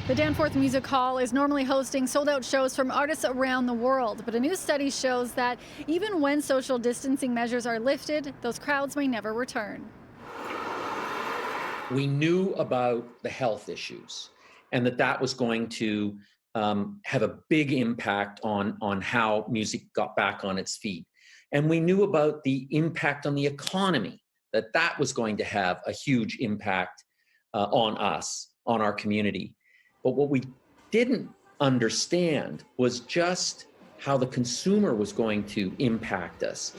The Danforth Music Hall is normally hosting sold-out shows from artists around the world, but a new study shows that even when social distancing measures are lifted, those crowds may never return. We knew about the health issues and that was going to have a big impact on how music got back on its feet. And we knew about the impact on the economy, that was going to have a huge impact on us, on our community. But what we didn't understand was just how the consumer was going to impact us.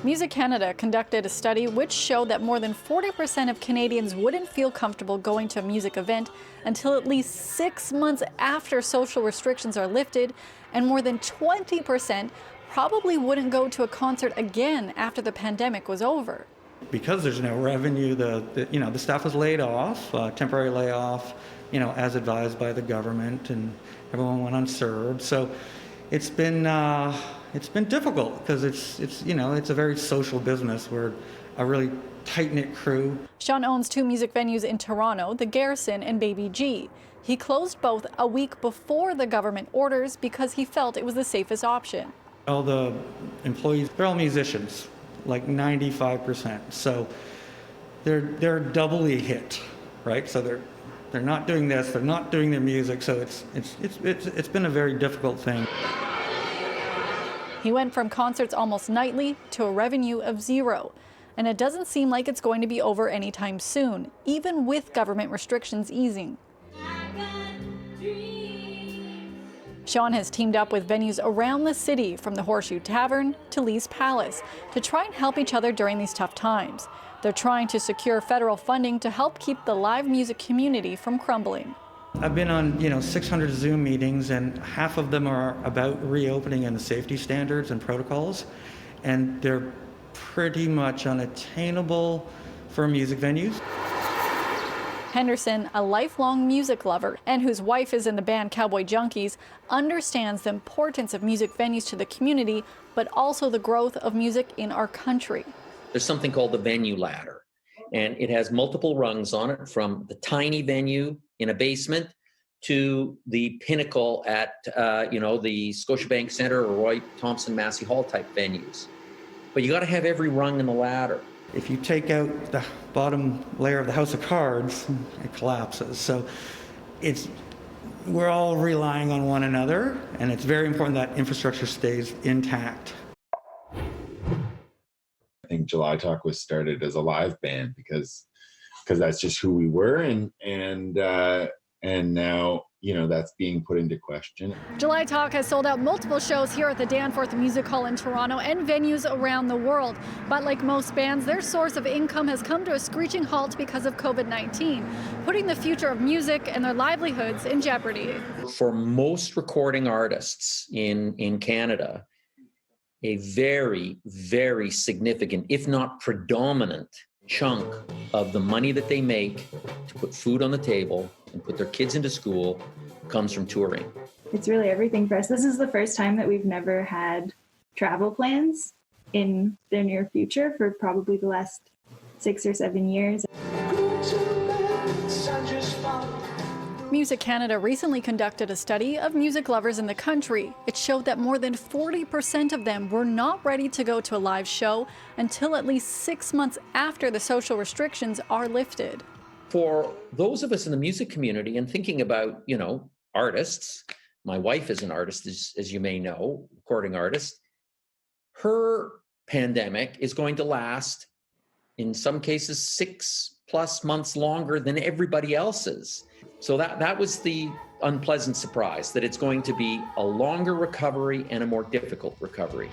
Music Canada conducted a study which showed that more than 40% of Canadians wouldn't feel comfortable going to a music event until at least 6 months after social restrictions are lifted, and more than 20% probably wouldn't go to a concert again after the pandemic was over. Because there's no revenue, the staff was laid off, temporary layoff, as advised by the government, and everyone went on CERB. So it's been difficult because it's a very social business. We're a really tight-knit crew. Sean owns 2 music venues in Toronto, the Garrison and Baby G. He closed both a week before the government orders because he felt it was the safest option. All the employees, they're all musicians, like 95%. So they're doubly hit, right? So they're not doing this, they're not doing their music. So it's been a very difficult thing. He went from concerts almost nightly to a revenue of 0. And it doesn't seem like it's going to be over anytime soon, even with government restrictions easing. Sean has teamed up with venues around the city, from the Horseshoe Tavern to Lee's Palace, to try and help each other during these tough times. They're trying to secure federal funding to help keep the live music community from crumbling. I've been on 600 Zoom meetings, and half of them are about reopening and the safety standards and protocols, and they're pretty much unattainable for music venues. Henderson, a lifelong music lover and whose wife is in the band Cowboy Junkies, understands the importance of music venues to the community, but also the growth of music in our country. There's something called the venue ladder, and it has multiple rungs on it, from the tiny venue in a basement to the pinnacle at the Scotiabank Centre or Roy Thompson Massey Hall type venues. But you got to have every rung in the ladder. If you take out the bottom layer of the house of cards, it collapses. So we're all relying on one another, and it's very important that infrastructure stays intact. I think July Talk was started as a live band because that's just who we were, and now that's being put into question. July Talk has sold out multiple shows here at the Danforth Music Hall in Toronto and venues around the world. But like most bands, their source of income has come to a screeching halt because of COVID-19, putting the future of music and their livelihoods in jeopardy. For most recording artists in Canada, a very, very significant, if not predominant, chunk of the money that they make to put food on the table and put their kids into school comes from touring. It's really everything for us. This is the first time that we've never had travel plans in the near future for probably the last 6 or 7 years. Music Canada recently conducted a study of music lovers in the country. It showed that more than 40% of them were not ready to go to a live show until at least 6 months after the social restrictions are lifted. For those of us in the music community and thinking about, artists, my wife is an artist, as you may know, recording artist, her pandemic is going to last, in some cases, 6+ months longer than everybody else's. So that was the unpleasant surprise, that it's going to be a longer recovery and a more difficult recovery.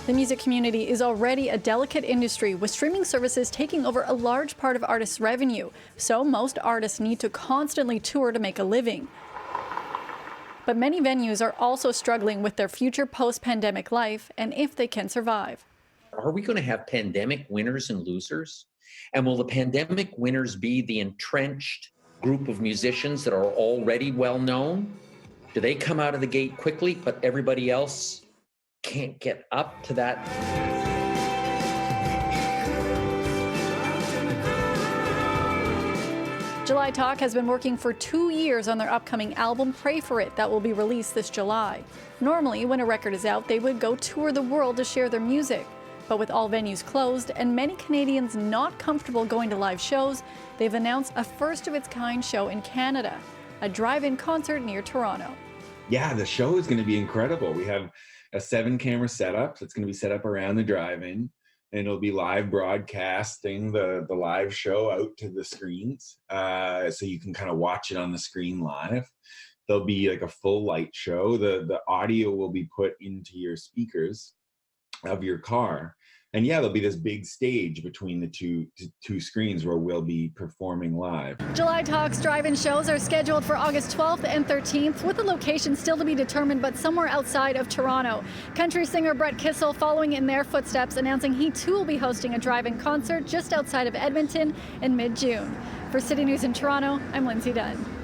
The music community is already a delicate industry, with streaming services taking over a large part of artists' revenue. So most artists need to constantly tour to make a living. But many venues are also struggling with their future post-pandemic life and if they can survive. Are we going to have pandemic winners and losers? And will the pandemic winners be the entrenched group of musicians that are already well known? Do they come out of the gate quickly, but everybody else can't get up to that? July Talk has been working for 2 years on their upcoming album, Pray For It, that will be released this July. Normally, when a record is out, they would go tour the world to share their music. But with all venues closed and many Canadians not comfortable going to live shows, they've announced a first-of-its-kind show in Canada, a drive-in concert near Toronto. Yeah, the show is going to be incredible. We have a 7-camera setup that's going to be set up around the drive-in, and it'll be live broadcasting the live show out to the screens, so you can kind of watch it on the screen live. There'll be like a full light show. The audio will be put into your speakers of your car, and yeah, there'll be this big stage between the two screens where we'll be performing live. July Talk's drive-in shows are scheduled for August 12th and 13th, with the location still to be determined, but somewhere outside of Toronto. Country singer Brett Kissel following in their footsteps, announcing he too will be hosting a drive-in concert just outside of Edmonton in mid-June. For City News in Toronto, I'm Lindsay Dunn.